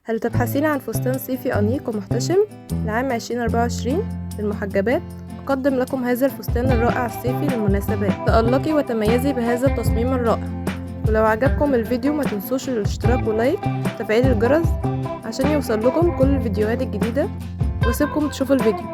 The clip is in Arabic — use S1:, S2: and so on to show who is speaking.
S1: هل تبحثين عن فستان صيفي أنيق ومحتشم لعام 2024 للمحجبات؟ أقدم لكم هذا الفستان الرائع الصيفي للمناسبات. تألقي وتميزي بهذا التصميم الرائع. ولو عجبكم الفيديو ما تنسوش الاشتراك ولايك وتفعيل الجرس عشان يوصل لكم كل الفيديوهات الجديدة، واسيبكم تشوفوا الفيديو.